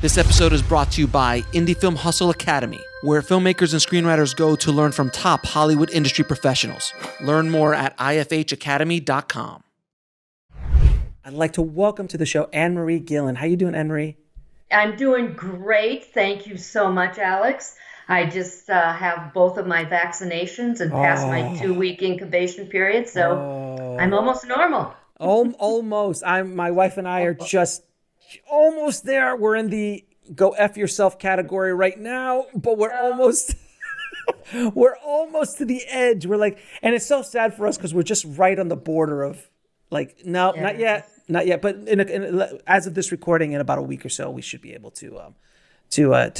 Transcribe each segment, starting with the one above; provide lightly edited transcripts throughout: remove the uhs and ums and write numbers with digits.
This episode is brought to you by Indie Film Hustle Academy, where filmmakers and screenwriters go to learn from top Hollywood industry professionals. Learn more at ifhacademy.com. I'd like to welcome to the show Marie Gillen. How you doing, Marie? I'm doing great. Thank you so much, Alex. I just have both of my vaccinations and passed my 2-week incubation period, so I'm almost normal. Almost. My wife and I are just almost there. We're in the go F yourself category right now, but we're almost to the edge. We're like, and it's so sad for us because we're just right on the border of like, no, not yet. But as of this recording, in about a week or so, we should be able to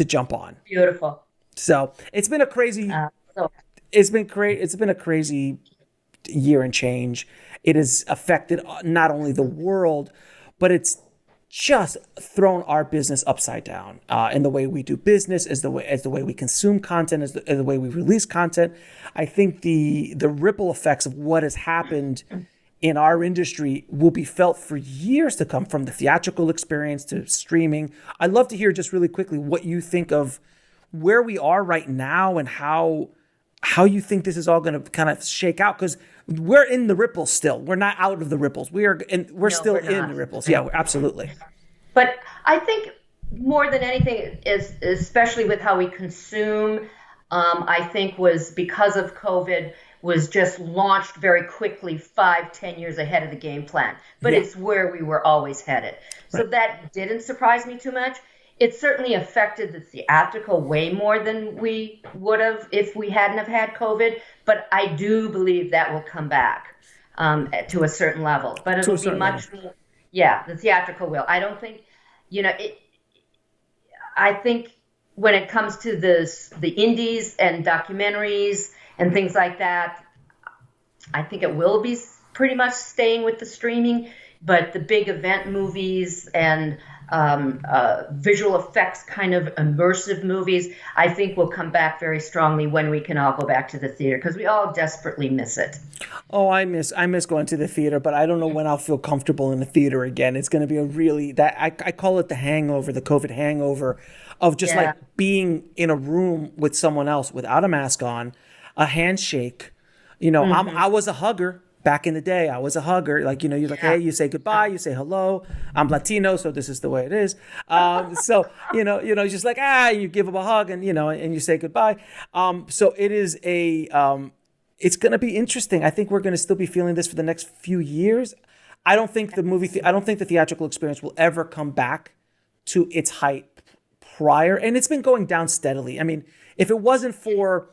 jump on. Beautiful. So it's been a crazy, it's been a crazy year and change. It has affected not only the world, but it's just thrown our business upside down in the way we do business, as the way we consume content, as the way we release content. I think the ripple effects of what has happened in our industry will be felt for years to come, from the theatrical experience to streaming. I'd love to hear just really quickly what you think of where we are right now and how you think this is all going to kind of shake out, because we're in the ripples still. We're not out of the ripples. We're still in the ripples. Yeah, absolutely. But I think more than anything is, especially with how we consume, I think was because of COVID, was just launched very quickly 5-10 years ahead of the game plan. But it's where we were always headed. So that didn't surprise me too much. It certainly affected the theatrical way more than we would have if we hadn't have had COVID. But I do believe that will come back to a certain level. But it'll be much more. Yeah, the theatrical will. I don't think, I think when it comes to the indies and documentaries and things like that, I think it will be pretty much staying with the streaming. But the big event movies and visual effects kind of immersive movies, I think will come back very strongly when we can all go back to the theater, because we all desperately miss it. Oh, I miss going to the theater, but I don't know when I'll feel comfortable in the theater again. It's going to be a really, I call it the hangover, the COVID hangover of just like being in a room with someone else without a mask on, a handshake. I was a hugger. Back in the day, I was a hugger. Like, you're like, hey, you say goodbye, you say hello. I'm Latino, so this is the way it is. So, just like, you give them a hug and you say goodbye. So it is it's going to be interesting. I think we're going to still be feeling this for the next few years. I don't think the theatrical experience will ever come back to its height prior. And it's been going down steadily. I mean, if it wasn't for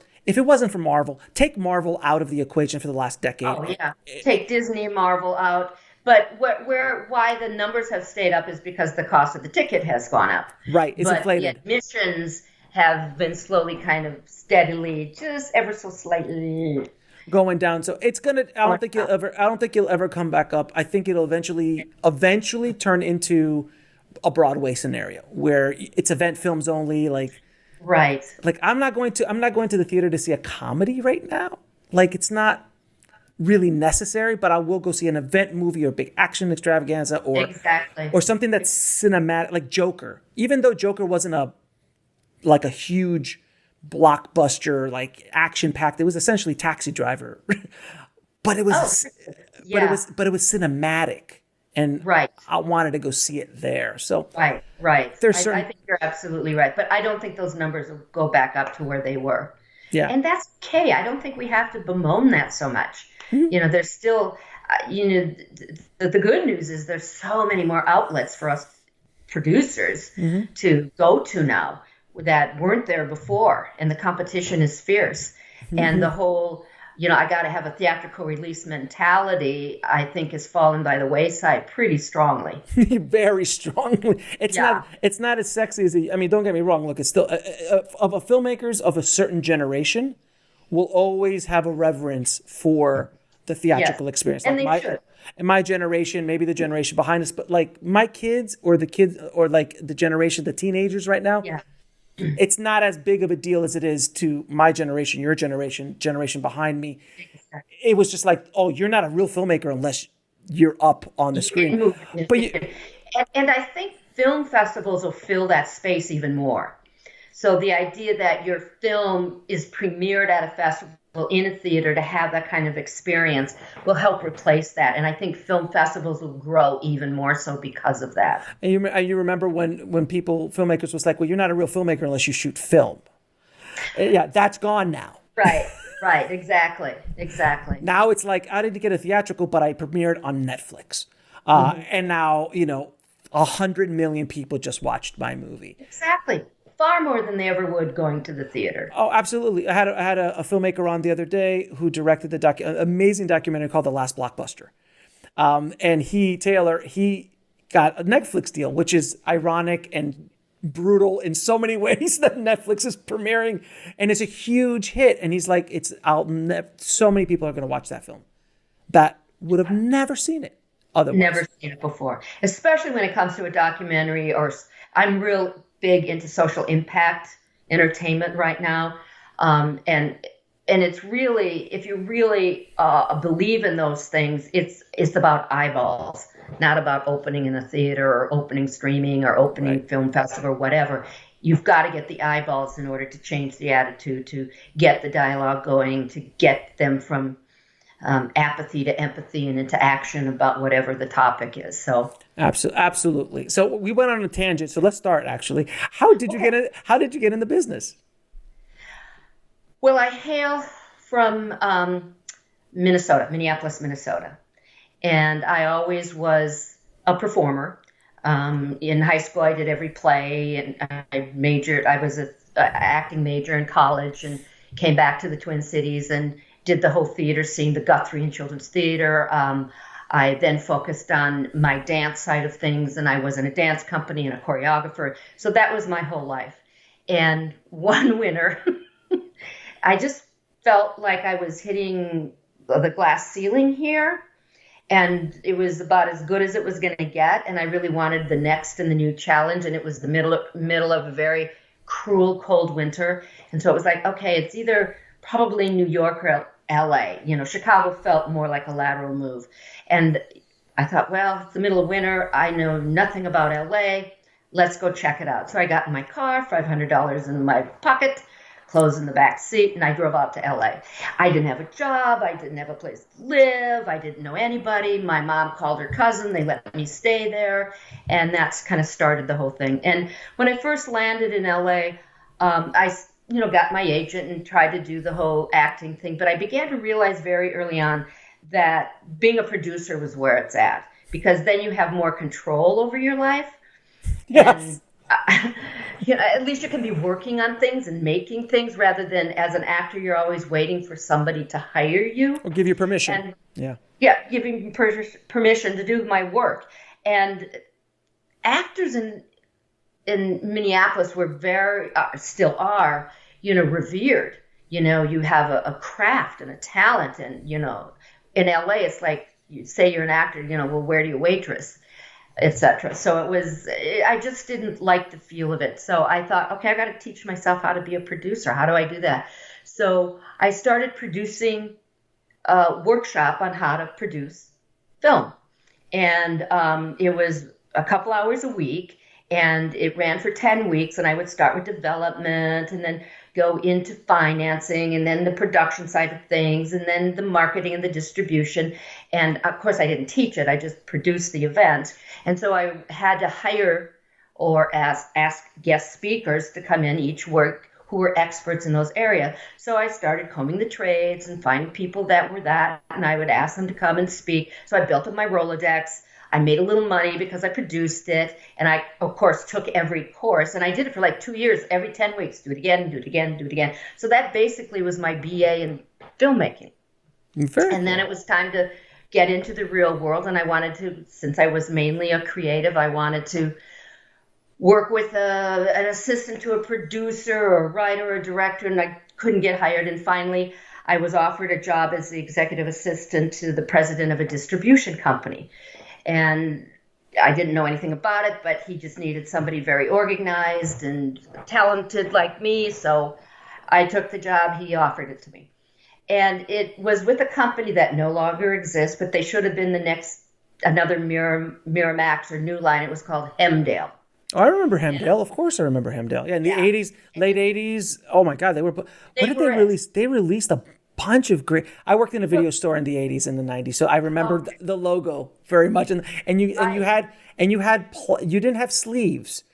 Marvel, take Marvel out of the equation for the last decade. Oh, yeah. Take Disney and Marvel out. But why the numbers have stayed up is because the cost of the ticket has gone up. Right. It's inflated. The admissions have been slowly, kind of steadily, just ever so slightly going down. So it's gonna. I don't think you'll ever come back up. I think it'll eventually turn into a Broadway scenario where it's event films only, like. Right. Like I'm not going to the theater to see a comedy right now. Like it's not really necessary, but I will go see an event movie or big action extravaganza or something that's cinematic, like Joker. Even though Joker wasn't a huge blockbuster, like action packed, it was essentially Taxi Driver. but it was but it was cinematic. And I wanted to go see it there. So right. I think you're absolutely right. But I don't think those numbers will go back up to where they were. Yeah. And that's okay. I don't think we have to bemoan that so much. Mm-hmm. There's still, the good news is there's so many more outlets for us producers to go to now that weren't there before. And the competition is fierce. Mm-hmm. And the whole... I got to have a theatrical release mentality, I think, has fallen by the wayside pretty strongly. Very strongly. It's not as sexy as don't get me wrong. Look, it's still filmmakers of a certain generation will always have a reverence for the theatrical experience. And they should. In my generation, maybe the generation behind us, but like my kids or like the generation, the teenagers right now. Yeah. It's not as big of a deal as it is to my generation, your generation behind me. It was just like, oh, you're not a real filmmaker unless you're up on the screen. And I think film festivals will fill that space even more. So the idea that your film is premiered at a festival in a theater to have that kind of experience will help replace that. And I think film festivals will grow even more so because of that. And you remember when filmmakers was like, well, you're not a real filmmaker unless you shoot film. Yeah, that's gone now. Right, exactly. Now it's like, I didn't get a theatrical, but I premiered on Netflix. And now, 100 million people just watched my movie. Exactly. Far more than they ever would going to the theater. Oh, absolutely. I had a filmmaker on the other day who directed an amazing documentary called The Last Blockbuster. And Taylor, he got a Netflix deal, which is ironic and brutal in so many ways that Netflix is premiering, and it's a huge hit. And he's like, so many people are going to watch that film that would have never seen it otherwise. Never seen it before, especially when it comes to a documentary. Or I'm real big into social impact entertainment right now, and it's really, if you really believe in those things, it's about eyeballs, not about opening in a theater or opening streaming or opening film festival or whatever. You've got to get the eyeballs in order to change the attitude, to get the dialogue going, to get them from apathy to empathy and into action about whatever the topic is. So absolutely. So we went on a tangent. So let's start. Actually, how did you get in the business? Well, I hail from Minneapolis, Minnesota. And I always was a performer. In high school, I did every play, and I was an acting major in college, and came back to the Twin Cities and did the whole theater scene, the Guthrie and Children's Theater. I then focused on my dance side of things, and I was in a dance company and a choreographer. So that was my whole life. And one winter, I just felt like I was hitting the glass ceiling here. And it was about as good as it was going to get. And I really wanted the next and the new challenge. And it was the middle of a very cruel, cold winter. And so it was like, okay, it's either probably New York or LA. Chicago felt more like a lateral move. And I thought, well, it's the middle of winter. I know nothing about LA. Let's go check it out. So I got in my car, $500 in my pocket, clothes in the back seat, and I drove out to LA. I didn't have a job. I didn't have a place to live. I didn't know anybody. My mom called her cousin. They let me stay there. And that's kind of started the whole thing. And when I first landed in LA, I got my agent and tried to do the whole acting thing. But I began to realize very early on that being a producer was where it's at, because then you have more control over your life. Yes. And, at least you can be working on things and making things, rather than as an actor, you're always waiting for somebody to hire you. Or give you permission. Giving permission to do my work. And actors in Minneapolis were still are, revered. You have a craft and a talent. And, in LA, it's like, you say you're an actor, well, where do you waitress? Etc. So I just didn't like the feel of it. So I thought, okay, I got to teach myself how to be a producer. How do I do that? So I started producing a workshop on how to produce film. And it was a couple hours a week, and it ran for 10 weeks. And I would start with development, and then go into financing, and then the production side of things, and then the marketing and the distribution. And of course, I didn't teach it. I just produced the event. And so I had to hire or ask guest speakers to come in each work who were experts in those areas. So I started combing the trades and finding people that were that, and I would ask them to come and speak. So I built up my Rolodex. I made a little money because I produced it. And I, of course, took every course. And I did it for like 2 years, every 10 weeks. Do it again, do it again, do it again. So that basically was my BA in filmmaking. And then it was time to get into the real world. And I wanted to, since I was mainly a creative, I wanted to work with an assistant to a producer or a writer or a director. And I couldn't get hired. And finally, I was offered a job as the executive assistant to the president of a distribution company. And I didn't know anything about it, but he just needed somebody very organized and talented like me. So I took the job. He offered it to me. And it was with a company that no longer exists, but they should have been another Miramax or New Line. It was called Hemdale. Oh, I remember Hemdale. Of course, I remember Hemdale. Yeah, in the Yeah, '80s, late '80s. Oh my God, they were. What they did they were it. release? They released a bunch of great. I worked in a video store in the '80s and the '90s, so I remember Okay, the logo very much. right, You didn't have sleeves.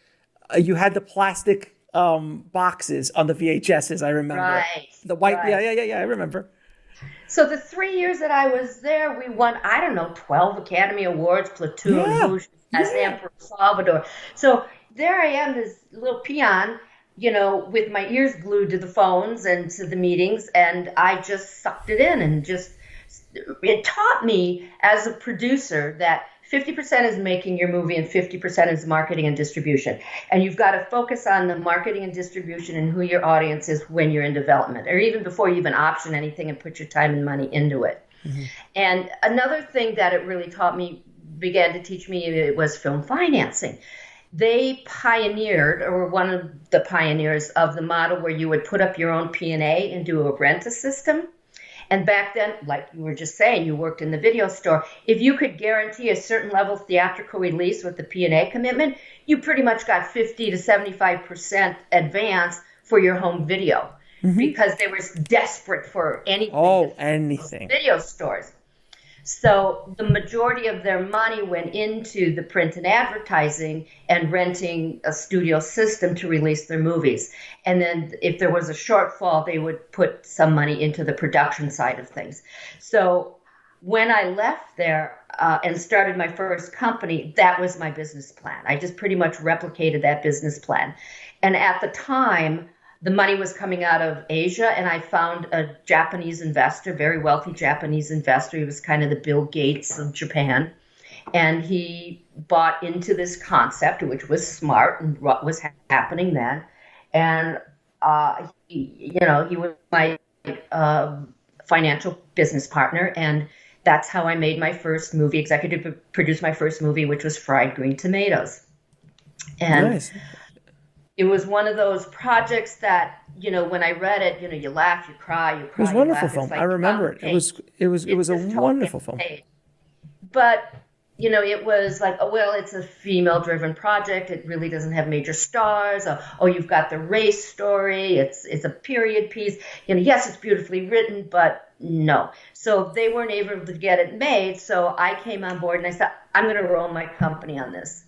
You had the plastic boxes on the VHSs. I remember right, the white. Yeah, right. yeah, yeah, yeah. I remember. So the 3 years that I was there, we won, I don't know, 12 Academy Awards, Platoon, Yeah, Whoosh, as the yeah. Emperor Salvador. So there I am, this little peon, with my ears glued to the phones and to the meetings, and I just sucked it in and just, it taught me as a producer that 50% is making your movie and 50% is marketing and distribution. And you've got to focus on the marketing and distribution and who your audience is when you're in development, or even before you even option anything and put your time and money into it. Mm-hmm. And another thing that it really began to teach me, it was film financing. They pioneered, or were one of the pioneers of the model where you would put up your own P&A and do a rent a system. And back then, like you were just saying, you worked in the video store. If you could guarantee a certain level of theatrical release with the P&A commitment, you pretty much got 50 to 75% advance for your home video, because they were desperate for anything to Oh, fill those anything. video stores. So the majority of their money went into the print and advertising and renting a studio system to release their movies. And then if there was a shortfall, they would put some money into the production side of things. So when I left there and started my first company, that was my business plan. I just pretty much replicated that business plan. And at the time, the money was coming out of Asia, and I found a Japanese investor, very wealthy Japanese investor. He was kind of the Bill Gates of Japan. And he bought into this concept, which was smart and what was happening then. And, he was my financial business partner. And that's how I made my first movie, executive produced my first movie, which was Fried Green Tomatoes. And Nice. it was one of those projects that, when I read it, you laugh, you cry, It was a you wonderful laugh. film. It's I like remember it. It was a just totally wonderful film. paid. But, it was like, oh, well, it's a female-driven project. It really doesn't have major stars. Oh, you've got the race story. It's a period piece. Yes, it's beautifully written, but no. So they weren't able to get it made. So I came on board and I said, I'm going to roll my company on this.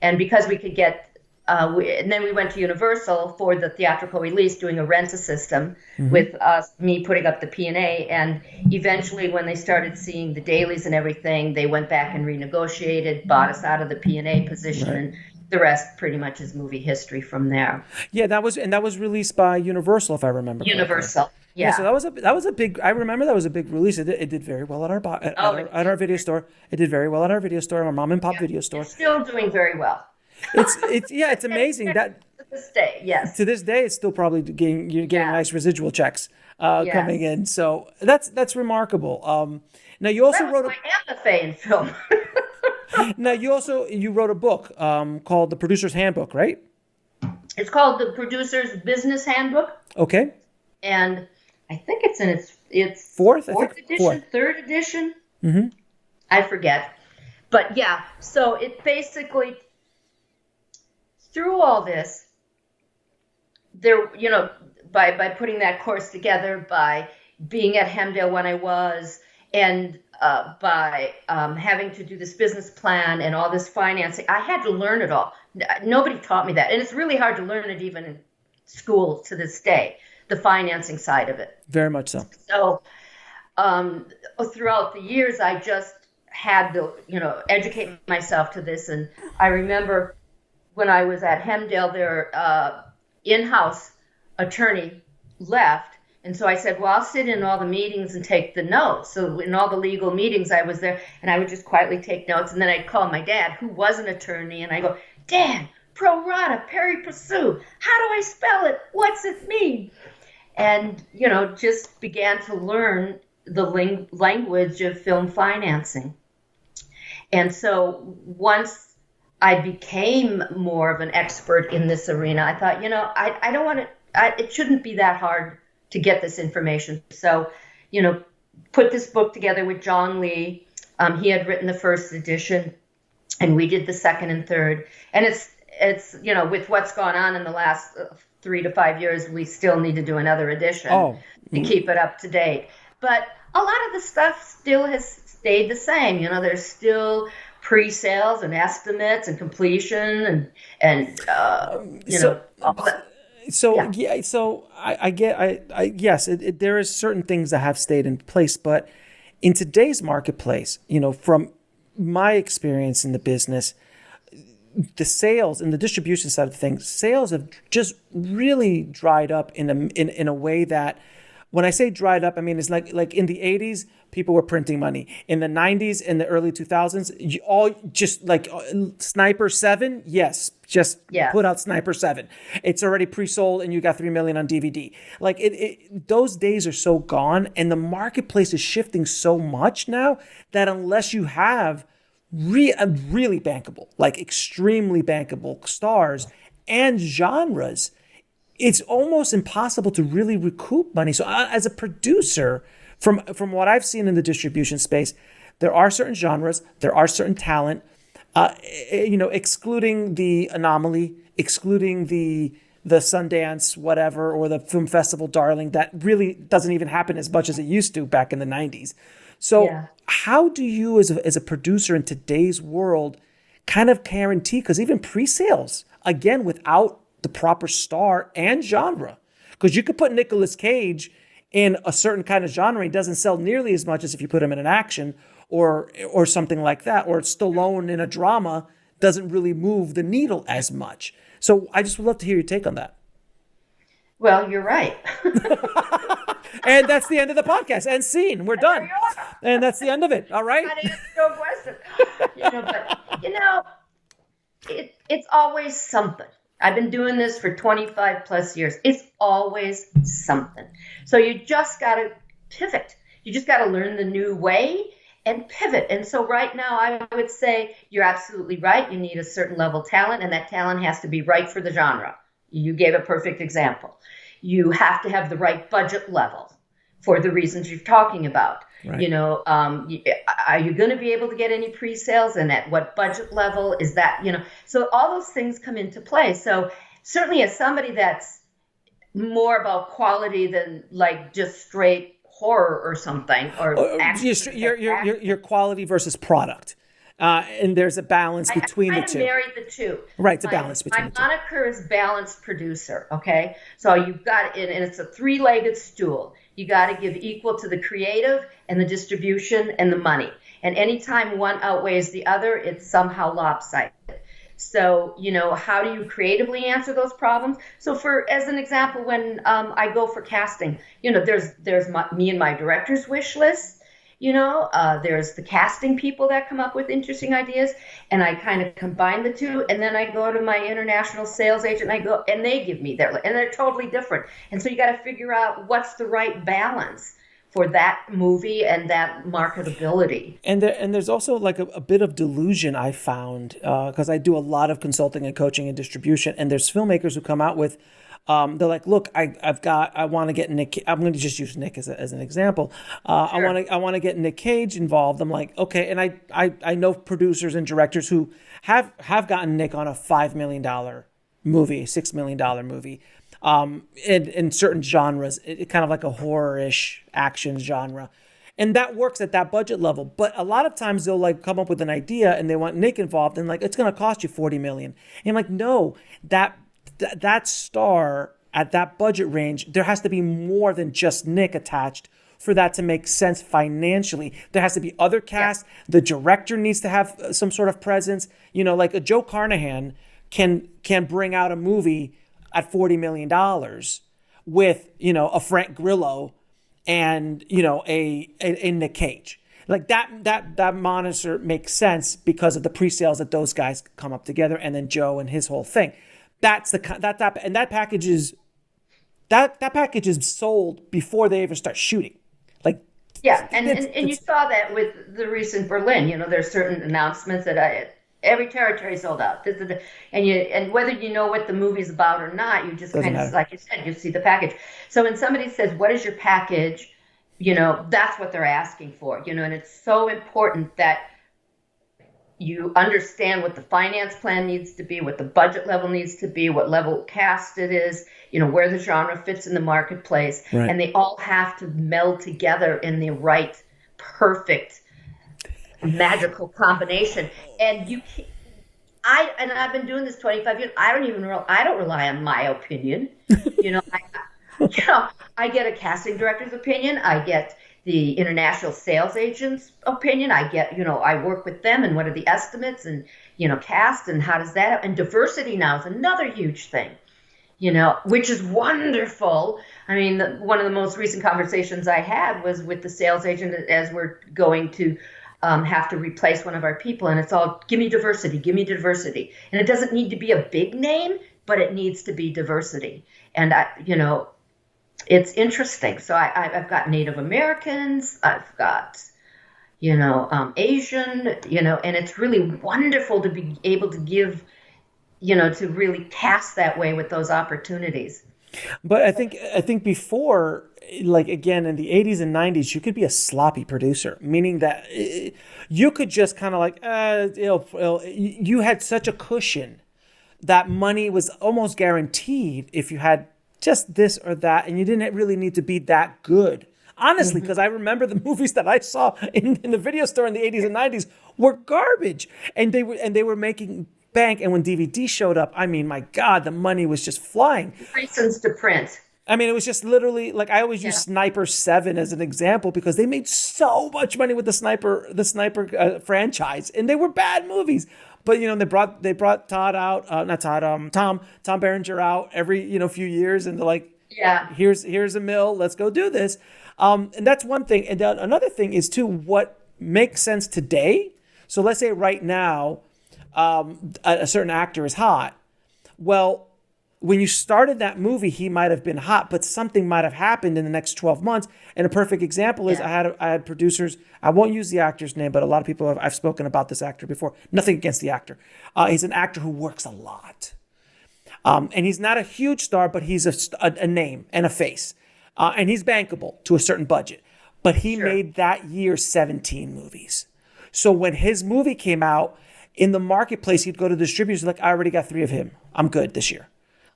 And because we could get and then we went to Universal for the theatrical release, doing a rent-a system with me putting up the P&A. And eventually, when they started seeing the dailies and everything, they went back and renegotiated, bought us out of the P&A position, Right. and the rest pretty much is movie history from there. Yeah, that was released by Universal, if I remember correctly. Universal, Yeah, so yeah. that was a big. I remember that was a big release. It did very well at Oh, at our video store. It did very well at our video store, our mom and pop video store. it's still doing very well. It's amazing that To this day, yes. to this day it's still probably you're getting Yeah. nice residual checks Yeah. coming in. So that's remarkable. Now you also That wrote was my MFA in film. you wrote a book called The Producer's Handbook, right? It's called The Producer's Business Handbook. Okay. And I think it's in its Fourth? I fourth think edition, fourth. third edition. I forget. But yeah, so it basically, through all this, there, by putting that course together, by being at Hemdale when I was, and by having to do this business plan and all this financing, I had to learn it all. Nobody taught me that. And it's really hard to learn it even in school to this day, the financing side of it. Very much so. So throughout the years, I just had to, educate myself to this. And I remember when I was at Hemdale, their in-house attorney left. And so I said, well, I'll sit in all the meetings and take the notes. So in all the legal meetings, I was there, and I would just quietly take notes. And then I'd call my dad, who was an attorney, and I go, Dad, pro rata, peri passu, how do I spell it? What's it mean? And, just began to learn the language of film financing. And so once I became more of an expert in this arena, I thought, I don't want to, it shouldn't be that hard to get this information. So, put this book together with John Lee. He had written the first edition, and we did the second and third. And it's, with what's gone on in the last 3 to 5 years, we still need to do another edition to keep it up to date. But a lot of the stuff still has stayed the same. There's still pre-sales and estimates and completion and all that. So I yes, there is certain things that have stayed in place, but in today's marketplace, from my experience in the business, the sales and the distribution side of things, sales have just really dried up in a way that, when I say dried up, I mean it's like in the 80s, people were printing money. In the 90s, in the early 2000s, you all just like Sniper 7, yes, just put out Sniper 7. It's already pre-sold and you got 3 million on DVD. Like those days are so gone, and the marketplace is shifting so much now that unless you have really bankable, like extremely bankable stars and genres, it's almost impossible to really recoup money. So as a producer, from what I've seen in the distribution space, there are certain genres, there are certain talent, excluding the Anomaly, excluding the Sundance, whatever, or the film festival darling, that really doesn't even happen as much as it used to back in the 90s. So how do you as a producer in today's world kind of guarantee, because even pre-sales, again, without the proper star and genre, because you could put Nicolas Cage in a certain kind of genre, he doesn't sell nearly as much as if you put him in an action or something like that, or Stallone in a drama doesn't really move the needle as much. So I just would love to hear your take on that. Well, you're right. And that's the end of the podcast. End scene. We're done. And that's the end of it. All right. No question. It's always something. I've been doing this for 25 plus years. It's always something. So you just got to pivot. You just got to learn the new way and pivot. And so right now, I would say you're absolutely right. You need a certain level of talent, and that talent has to be right for the genre. You gave a perfect example. You have to have the right budget level for the reasons you're talking about. Right. Are you going to be able to get any pre-sales, and at what budget level is that? So all those things come into play. So certainly, as somebody that's more about quality than like just straight horror or something, or your quality versus product. And there's a balance between the two. I married the two. Right, it's a balance between the two. My moniker is balanced producer, okay? So you've got, and it's a three-legged stool. You got to give equal to the creative and the distribution and the money. And anytime one outweighs the other, it's somehow lopsided. So, how do you creatively answer those problems? So as an example, when I go for casting, there's me and my director's wish list. There's the casting people that come up with interesting ideas, and I kind of combine the two, and then I go to my international sales agent, and they give me and they're totally different. And so you got to figure out what's the right balance for that movie and that marketability. And there's also like a bit of delusion I found, because I do a lot of consulting and coaching and distribution, and there's filmmakers who come out with, they're like, look, I want to get Nick. I'm going to just use Nick as an example. Sure. I want to get Nick Cage involved. I'm like, okay, and I know producers and directors who have gotten Nick on a $5 million movie, $6 million movie, in certain genres, it kind of like a horror-ish action genre. And that works at that budget level. But a lot of times they'll like come up with an idea and they want Nick involved, and like, it's going to cost you $40 million. And I'm like, no, that star at that budget range, there has to be more than just Nick attached for that to make sense financially. There has to be other cast. Yeah. The director needs to have some sort of presence. Like a Joe Carnahan can bring out a movie at $40 million with, a Frank Grillo and, a Nick Cage. Like that monitor makes sense because of the pre-sales that those guys come up together, and then Joe and his whole thing. That's that package is sold before they even start shooting. Like, yeah, and you saw that with the recent Berlin. There's certain announcements that every territory sold out. And whether you know what the movie's about or not, you just kind of, like you said, you see the package. So when somebody says, "What is your package?" That's what they're asking for. And it's so important that you understand what the finance plan needs to be, what the budget level needs to be, what level cast it is, where the genre fits in the marketplace. Right. And they all have to meld together in the right, perfect, magical combination. And I've been doing this 25 years. I don't rely on my opinion. I get a casting director's opinion. I get the international sales agent's opinion. I work with them and what are the estimates and, cast and how does that, and diversity now is another huge thing, which is wonderful. I mean, one of the most recent conversations I had was with the sales agent as we're going to have to replace one of our people. And it's all, give me diversity. And it doesn't need to be a big name, but it needs to be diversity. And it's interesting. So I've got Native Americans, I've got, Asian, and it's really wonderful to be able to give, to really cast that way with those opportunities. But I think before, like again, in the 80s and 90s, you could be a sloppy producer, meaning that you could just kind of like, you had such a cushion that money was almost guaranteed if you had just this or that, and you didn't really need to be that good. Honestly, because I remember the movies that I saw in the video store in the 80s and 90s were garbage, and they were making bank. And when DVD showed up, I mean, my God, the money was just flying. License to print. I mean, it was just literally like I always use Sniper 7 as an example because they made so much money with the Sniper franchise, and they were bad movies. But they brought Tom Berenger out every few years, and they're like, here's a mill, let's go do this. And that's one thing. And then another thing is too what makes sense today. So let's say right now, a certain actor is hot. Well, when you started that movie, he might have been hot, but something might have happened in the next 12 months. And a perfect example is I had producers. I won't use the actor's name, but a lot of people I've spoken about this actor before. Nothing against the actor. He's an actor who works a lot. And he's not a huge star, but he's a name and a face. And he's bankable to a certain budget. But he made that year 17 movies. So when his movie came out, in the marketplace, he'd go to distributors like, I already got 3 of him. I'm good this year.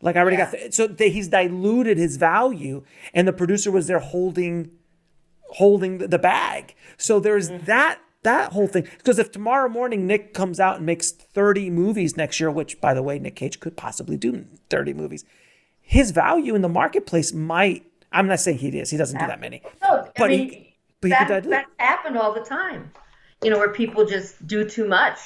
Like I already got, he's diluted his value, and the producer was there holding the bag. So there's that whole thing. Because if tomorrow morning Nick comes out and makes 30 movies next year, which by the way, Nick Cage could possibly do 30 movies, his value in the marketplace might, I'm not saying he doesn't do that many. No, but he could dilute. That happened all the time, where people just do too much.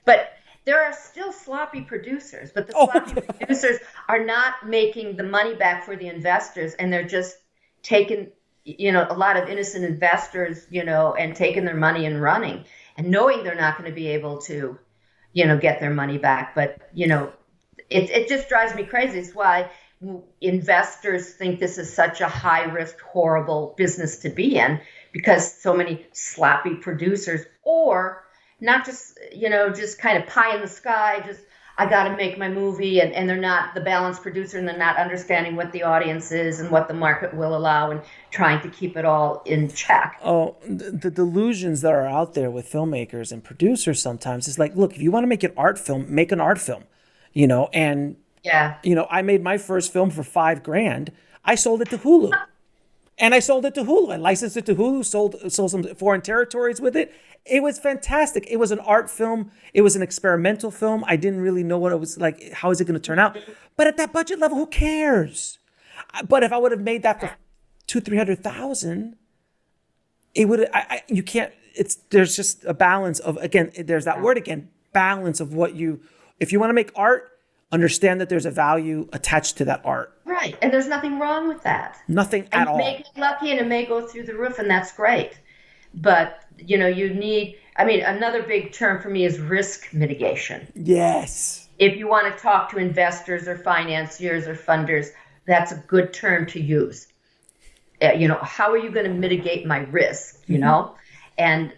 But there are still sloppy producers, but the sloppy producers are not making the money back for the investors, and they're just taking, a lot of innocent investors, and taking their money and running, and knowing they're not going to be able to, get their money back. But, it just drives me crazy. It's why investors think this is such a high-risk, horrible business to be in, because so many sloppy producers, or not just, just kind of pie in the sky, just I got to make my movie, and they're not the balanced producer, and they're not understanding what the audience is and what the market will allow, and trying to keep it all in check. Oh, the delusions that are out there with filmmakers and producers sometimes is like, look, if you want to make an art film, make an art film, and I made my first film for $5,000. I sold it to Hulu. And I sold it to Hulu. I licensed it to Hulu, sold some foreign territories with it. It was fantastic. It was an art film. It was an experimental film. I didn't really know what it was like. How is it going to turn out? But at that budget level, who cares? But if I would have made that for $200,000-$300,000, it would. You can't. There's just a balance of, again. There's that word again. Balance of what you. If you want to make art, understand that there's a value attached to that art. Right, and there's nothing wrong with that. Nothing at all. You may get lucky, and it may go through the roof, and that's great. But you need. Another big term for me is risk mitigation. Yes. If you want to talk to investors or financiers or funders, that's a good term to use. How are you going to mitigate my risk? And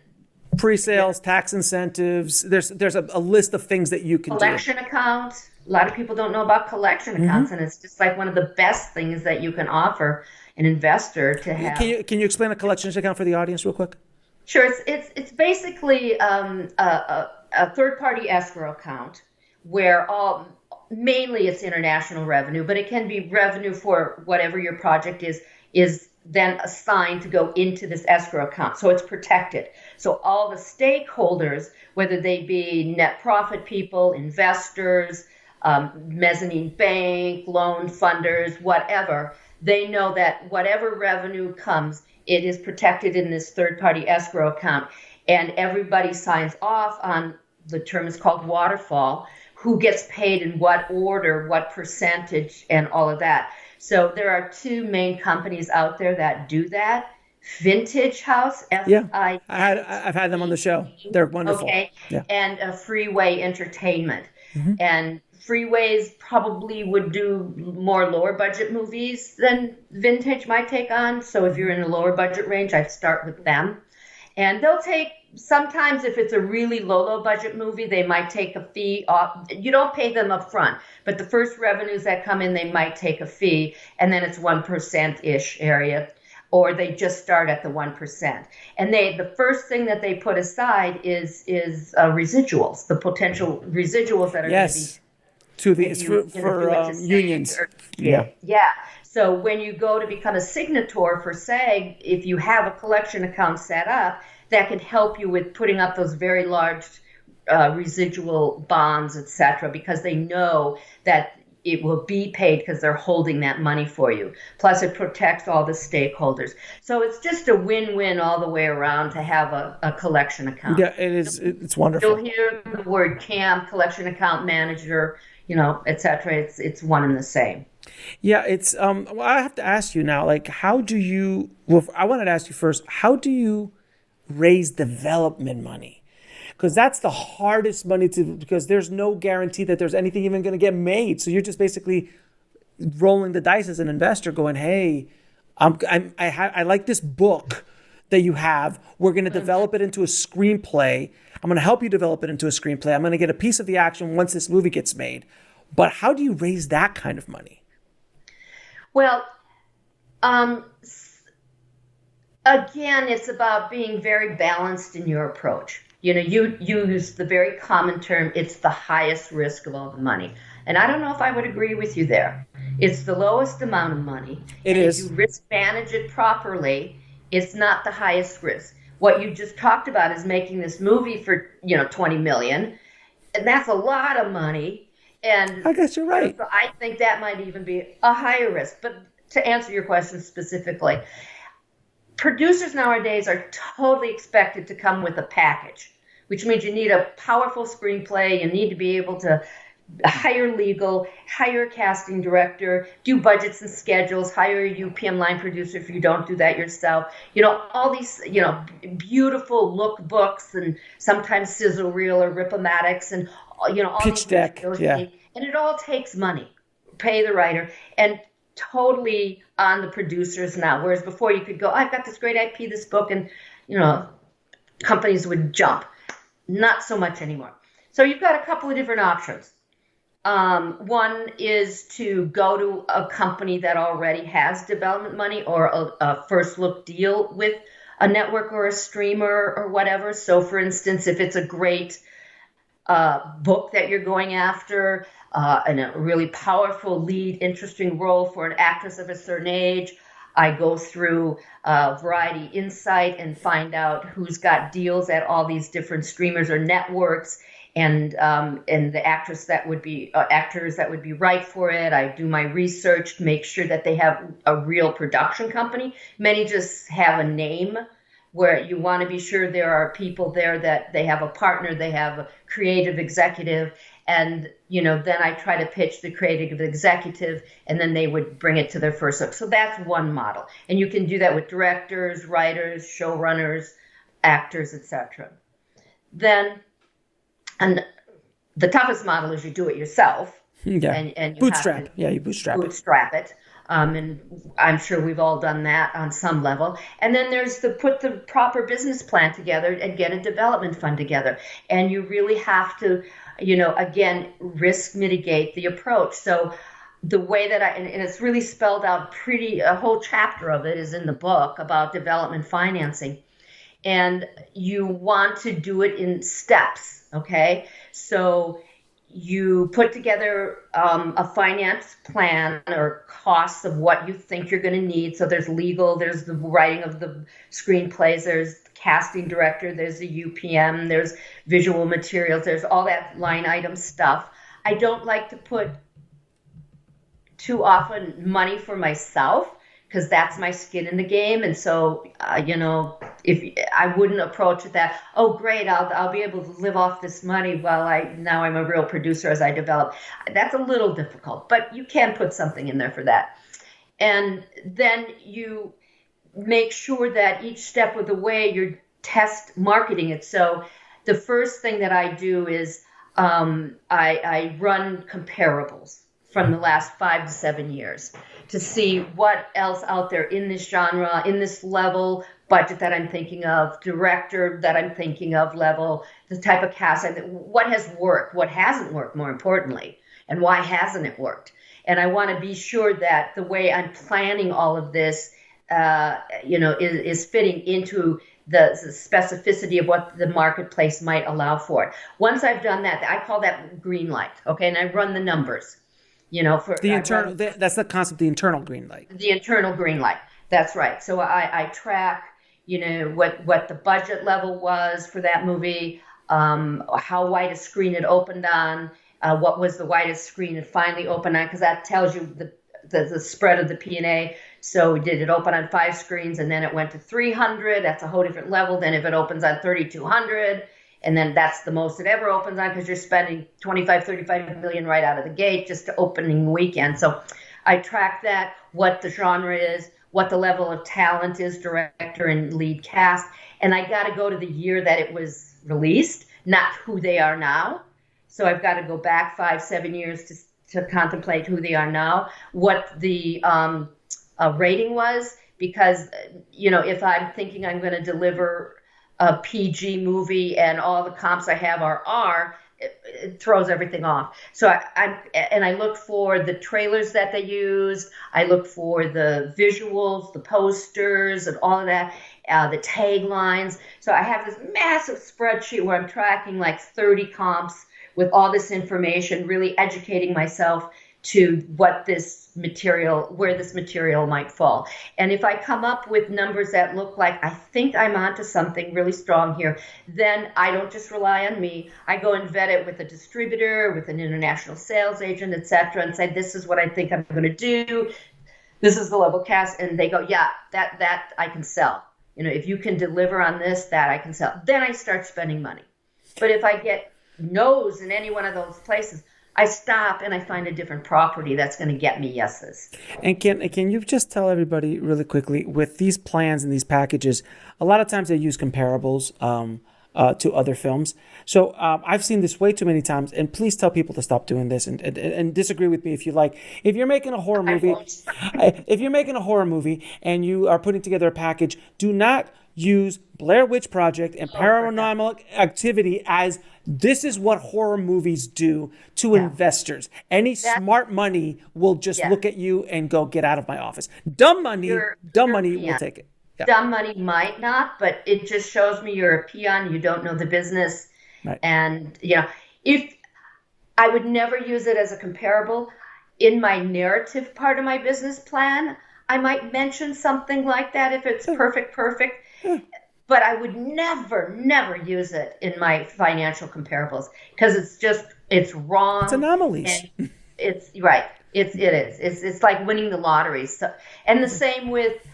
pre-sales, tax incentives. There's a list of things that you can collection accounts. A lot of people don't know about collection accounts, and it's just like one of the best things that you can offer an investor to have. Can you explain a collections account for the audience real quick? Sure. It's basically a a third-party escrow account where mainly it's international revenue, but it can be revenue for whatever your project is then assigned to go into this escrow account. So it's protected. So all the stakeholders, whether they be net profit people, investors, mezzanine bank, loan funders, whatever, they know that whatever revenue comes, it is protected in this third-party escrow account. And everybody signs off on the term is called waterfall, who gets paid in what order, what percentage, and all of that. So there are two main companies out there that do that. Vintage House, I've had them on the show. They're wonderful. Okay, and Freeway Entertainment. Mm-hmm. And Freeways probably would do more lower budget movies than Vintage might take on. So if you're in the lower budget range, I'd start with them. And they'll take, sometimes if it's a really low budget movie, they might take a fee off. You don't pay them up front, but the first revenues that come in, they might take a fee, and then it's 1%-ish area, or they just start at the 1%. And the first thing that they put aside is residuals, the potential residuals that are going to be for unions. Yeah. So when you go to become a signator for SAG, if you have a collection account set up, that can help you with putting up those very large residual bonds, etc., because they know that it will be paid because they're holding that money for you. Plus, it protects all the stakeholders. So it's just a win-win all the way around to have a collection account. Yeah, it is. It's wonderful. You'll hear the word CAM, collection account manager, etc. It's one and the same. Yeah, it's. Well, I have to ask you now. Like, how do you? Well, I wanted to ask you first. How do you raise development money? Because that's the hardest money because there's no guarantee that there's anything even going to get made. So you're just basically rolling the dice as an investor, going, "Hey, I like this book that you have. We're going to develop it into a screenplay. I'm going to help you develop it into a screenplay. I'm going to get a piece of the action once this movie gets made." But how do you raise that kind of money? Well, again, it's about being very balanced in your approach. You use the very common term, it's the highest risk of all the money. And I don't know if I would agree with you there. It's the lowest amount of money. It is. If you risk manage it properly, it's not the highest risk. What you just talked about is making this movie for, $20 million. And that's a lot of money. And I guess you're right. So I think that might even be a higher risk. But to answer your question specifically, producers nowadays are totally expected to come with a package, which means you need a powerful screenplay. You need to be able to hire legal, hire a casting director, do budgets and schedules, hire a UPM line producer if you don't do that yourself. All these, beautiful lookbooks and sometimes sizzle reel or rip-o-matics and, all pitch deck. Yeah. And it all takes money. Pay the writer. And totally on the producers now. Whereas before you could go, I've got this great IP, this book, and, companies would jump. Not so much anymore. So you've got a couple of different options. One is to go to a company that already has development money or a first look deal with a network or a streamer or whatever. So for instance, if it's a great book that you're going after and a really powerful lead, interesting role for an actress of a certain age, I go through Variety Insight and find out who's got deals at all these different streamers or networks, and the actors that would be right for it. I do my research to make sure that they have a real production company. Many just have a name, where you want to be sure there are people there that they have a partner, they have a creative executive, and then I try to pitch the creative executive, and then they would bring it to their first look. So that's one model, and you can do that with directors, writers, showrunners, actors, etc. Then, and the toughest model is you do it yourself. Yeah. And you bootstrap. You bootstrap it. And I'm sure we've all done that on some level. And then there's put the proper business plan together and get a development fund together. And you really have to, again, risk mitigate the approach. So the way that and it's really spelled out a whole chapter of it is in the book about development financing. and you want to do it in steps. Okay, so you put together a finance plan or costs of what you think you're going to need. So there's legal, there's the writing of the screenplays, there's casting director, there's the UPM, there's visual materials, there's all that line item stuff. I don't like to put too often money for myself, because that's my skin in the game. And so, if I wouldn't approach it that, oh, great, I'll be able to live off this money while now I'm a real producer as I develop. That's a little difficult, but you can put something in there for that. And then you make sure that each step of the way you're test marketing it. So the first thing that I do is I run comparables from the last 5 to 7 years to see what else out there in this genre, in this level, budget that I'm thinking of, director that I'm thinking of level, the type of cast, what has worked, what hasn't worked, more importantly, and why hasn't it worked. And I want to be sure that the way I'm planning all of this, is fitting into the specificity of what the marketplace might allow for it. Once I've done that, I call that green light, okay? And I run the numbers. For the internal, that's the concept, the internal green light. The internal green light. That's right. So I track, what the budget level was for that movie, how wide a screen it opened on, what was the widest screen it finally opened on, because that tells you the spread of the P&A. So did it open on 5 screens and then it went to 300? That's a whole different level than if it opens on 3,200. And then that's the most it ever opens on, because you're spending 25, 35 million right out of the gate just to opening weekend. So I track that, what the genre is, what the level of talent is, director and lead cast. And I got to go to the year that it was released, not who they are now. So I've got to go back 5, 7 years to contemplate who they are now, what the rating was, because, if I'm thinking I'm going to deliver a PG movie and all the comps I have are R, it throws everything off. So I look for the trailers that they used. I look for the visuals, the posters, and all of that, the taglines. So I have this massive spreadsheet where I'm tracking like 30 comps with all this information, really educating myself to where this material might fall. And if I come up with numbers that look like I think I'm onto something really strong here, then I don't just rely on me. I go and vet it with a distributor, with an international sales agent, etc., and say, this is what I think I'm going to do. This is the level cast. And they go, yeah, that I can sell. If you can deliver on this, that I can sell. Then I start spending money. But if I get no's in any one of those places, I stop and I find a different property that's going to get me yeses. And can you just tell everybody really quickly, with these plans and these packages, a lot of times they use comparables to other films. So I've seen this way too many times, and please tell people to stop doing this and disagree with me if you like. If you're making a horror movie, and you are putting together a package, do not use Blair Witch Project and Paranormal Activity as this is what horror movies do to investors. Any smart money will just look at you and go, get out of my office. Dumb money will take it. Yeah. Dumb money might not, but it just shows me you're a peon, you don't know the business. Right. And, if I would never use it as a comparable in my narrative part of my business plan, I might mention something like that if it's perfect. But I would never use it in my financial comparables, because it's wrong. It's anomalies. It's right. It is. It's like winning the lottery. So, and the same with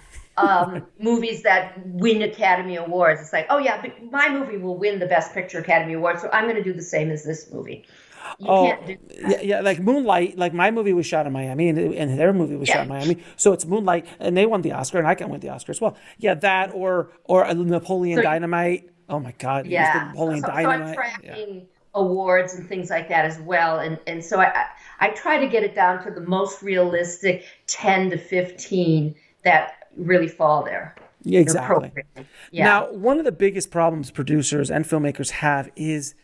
movies that win Academy Awards. It's like, oh yeah, my movie will win the Best Picture Academy Award, so I'm going to do the same as this movie. You can't do that. Yeah, like Moonlight, like my movie was shot in Miami and their movie was shot in Miami. So it's Moonlight and they won the Oscar and I can win the Oscar as well. Yeah, that or Napoleon Dynamite. Oh my God. Yeah. Napoleon Dynamite. So I'm tracking awards and things like that as well. And so I try to get it down to the most realistic 10 to 15 that really fall there. Exactly. Yeah. Now, one of the biggest problems producers and filmmakers have is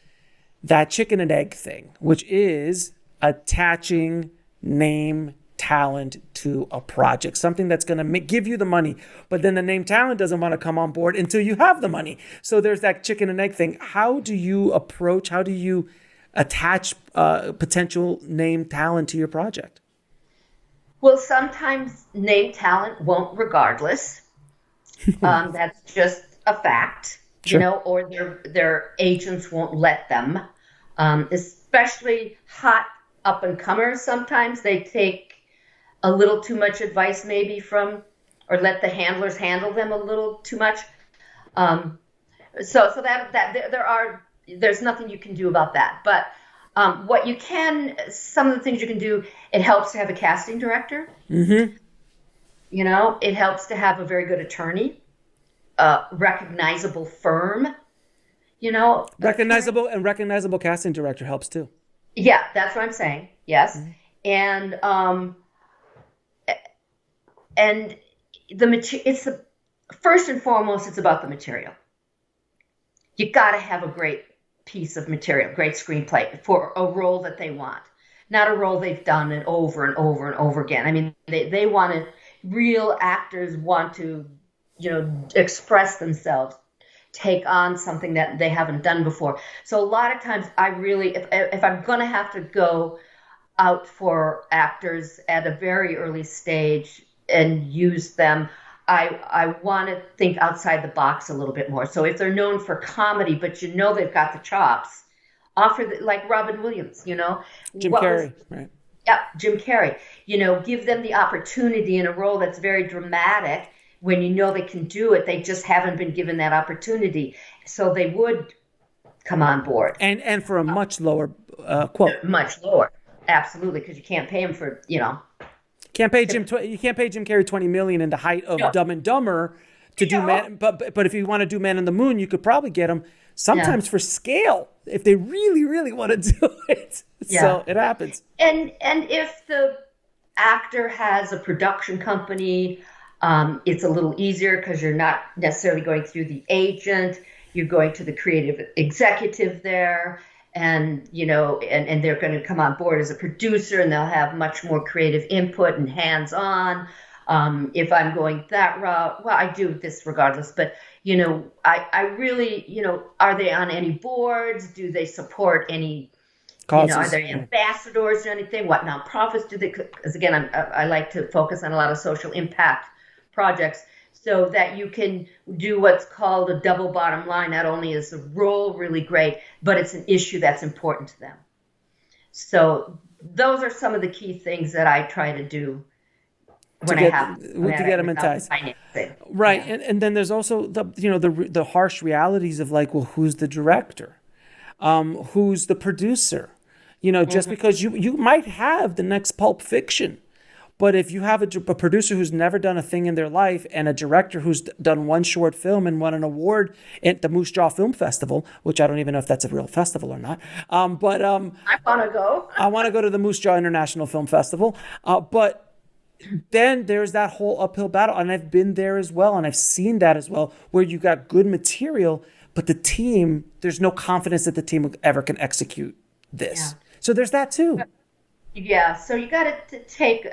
that chicken and egg thing, which is attaching name talent to a project, something that's going to give you the money, but then the name talent doesn't want to come on board until you have the money. So there's that chicken and egg thing. How do you attach potential name talent to your project? Well, sometimes name talent won't regardless. That's just a fact, Sure. or their agents won't let them, especially hot up and comers. Sometimes they take a little too much advice maybe or let the handlers handle them a little too much. So there's nothing you can do about that. But some of the things you can do, it helps to have a casting director. Mm-hmm. It helps to have a very good attorney, recognizable firm, Recognizable casting director helps too. Yeah, that's what I'm saying. Yes. Mm-hmm. And first and foremost, it's about the material. You got to have a great piece of material, great screenplay for a role that they want, not a role they've done it over and over and over again. I mean, they want to, real actors want to, express themselves, take on something that they haven't done before. So a lot of times I really, if I'm going to have to go out for actors at a very early stage and use them, I want to think outside the box a little bit more. So if they're known for comedy, but they've got the chops, like Robin Williams, Jim Carrey, right? Yeah, Jim Carrey. Give them the opportunity in a role that's very dramatic when they can do it. They just haven't been given that opportunity. So they would come on board. And for a much lower quote. Much lower. Absolutely, because you can't pay him for, You can't pay Jim Carrey $20 million in the height of Dumb and Dumber to do Man. But if you want to do Man on the Moon, you could probably get him sometimes for scale if they really, really want to do it. Yeah. So it happens. And if the actor has a production company, it's a little easier because you're not necessarily going through the agent. You're going to the creative executive there. And, and they're going to come on board as a producer, and they'll have much more creative input and hands-on. If I'm going that route, well, I do this regardless, but, I really, are they on any boards? Do they support any causes? Are there ambassadors or anything? What nonprofits do they, because again, I like to focus on a lot of social impact projects, so that you can do what's called a double bottom line. Not only is the role really great, but it's an issue that's important to them. So those are some of the key things that I try to do to get them enticed. Right. Yeah. And then there's also the harsh realities of like, well, who's the director? Who's the producer? Just because you might have the next Pulp Fiction, but if you have a producer who's never done a thing in their life and a director who's done one short film and won an award at the Moose Jaw Film Festival, which I don't even know if that's a real festival or not. I want to go. I want to go to the Moose Jaw International Film Festival. But then there's that whole uphill battle. And I've been there as well. And I've seen that as well, where you got good material, but the team, there's no confidence that the team ever can execute this. Yeah. So there's that too. Yeah. So you got to take...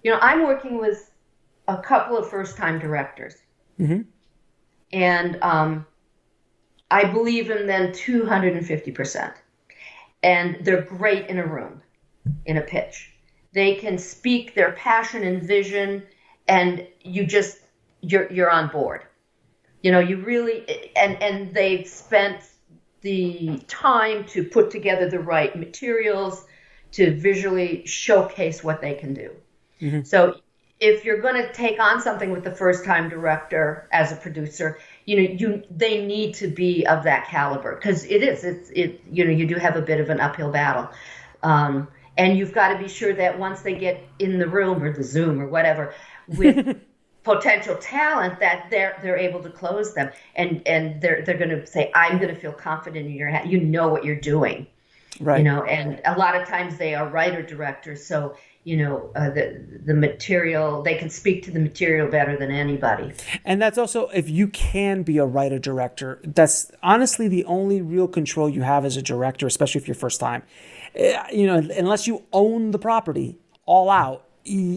I'm working with a couple of first-time directors. Mm-hmm. And I believe in them 250%. And they're great in a room, in a pitch. They can speak their passion and vision, and you're on board. You really, and they've spent the time to put together the right materials to visually showcase what they can do. Mm-hmm. So if you're going to take on something with the first-time director as a producer, they need to be of that caliber, because you do have a bit of an uphill battle. And you've got to be sure that once they get in the room or the Zoom or whatever with potential talent, that they're able to close them, and they're going to say, I'm going to feel confident in your hand. You know what you're doing. Right. And a lot of times they are writer directors, so the material, they can speak to the material better than anybody. And that's also, if you can be a writer director, that's honestly the only real control you have as a director, especially if you're first time. Unless you own the property all out,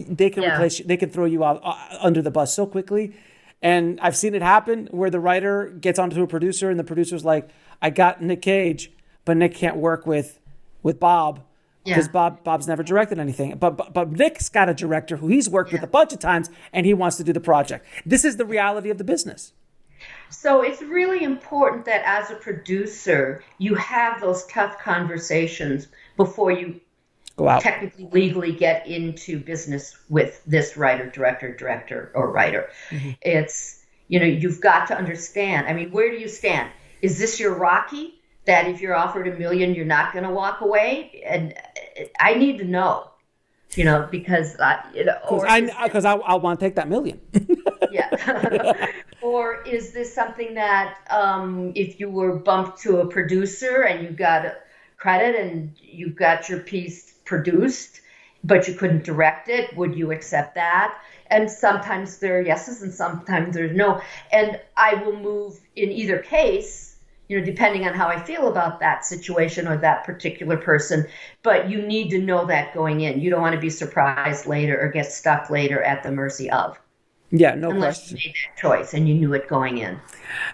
they can replace you, they can throw you out under the bus so quickly. And I've seen it happen where the writer gets onto a producer and the producer's like, I got Nick Cage, but Nick can't work with Bob because Bob's never directed anything. But Nick's got a director who he's worked with a bunch of times and he wants to do the project. This is the reality of the business. So it's really important that as a producer, you have those tough conversations before you go out, technically, legally get into business with this writer, director, or writer. Mm-hmm. It's, you've got to understand. I mean, where do you stand? Is this your Rocky that if you're offered $1 million, you're not going to walk away? And I need to know, because I want to take that $1 million. Yeah. Or is this something that if you were bumped to a producer and you got credit and you got your piece produced, but you couldn't direct it, would you accept that? And sometimes there are yeses and sometimes there's no. And I will move in either case, depending on how I feel about that situation or that particular person. But you need to know that going in. You don't want to be surprised later or get stuck later at the mercy of. Yeah, no Unless question. You made that choice and you knew it going in.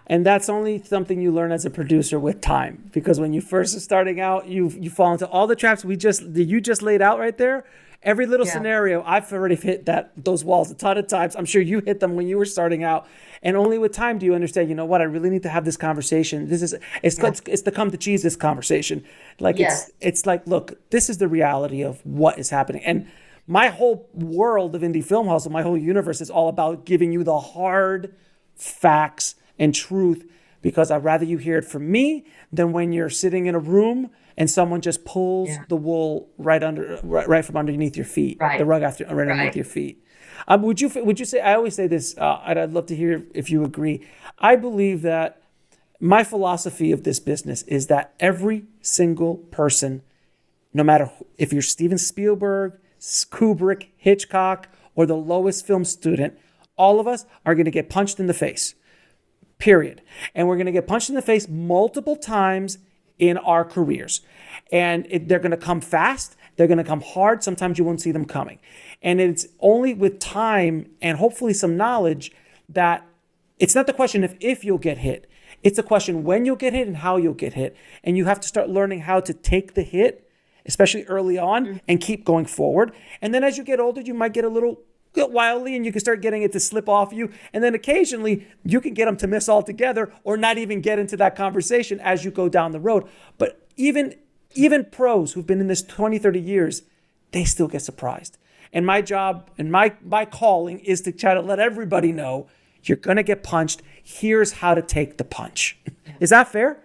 And that's only something you learn as a producer with time, because when you first are starting out, you fall into all the traps you just laid out right there. Every little scenario, I've already hit those walls a ton of times. I'm sure you hit them when you were starting out. And only with time do you understand, I really need to have this conversation. It's the come to Jesus conversation. Like it's like, look, this is the reality of what is happening. And my whole world of Indie Film Hustle, my whole universe is all about giving you the hard facts and truth, because I'd rather you hear it from me than when you're sitting in a room and someone just pulls the wool right from underneath your feet, the rug underneath your feet. Would you say? I always say this, and I'd love to hear if you agree. I believe that my philosophy of this business is that every single person, no matter if you're Steven Spielberg, Kubrick, Hitchcock, or the lowest film student, all of us are going to get punched in the face, period. And we're going to get punched in the face multiple times in our careers. And they're going to come fast. They're going to come hard. Sometimes you won't see them coming. And it's only with time and hopefully some knowledge that it's not the question of if you'll get hit. It's a question when you'll get hit and how you'll get hit. And you have to start learning how to take the hit, especially early on, and keep going forward. And then as you get older, you might get a little wildly and you can start getting it to slip off you. And then occasionally you can get them to miss altogether or not even get into that conversation as you go down the road. But even pros who've been in this 20, 30 years, they still get surprised. And my job and my calling is to try to let everybody know you're going to get punched. Here's how to take the punch. Is that fair?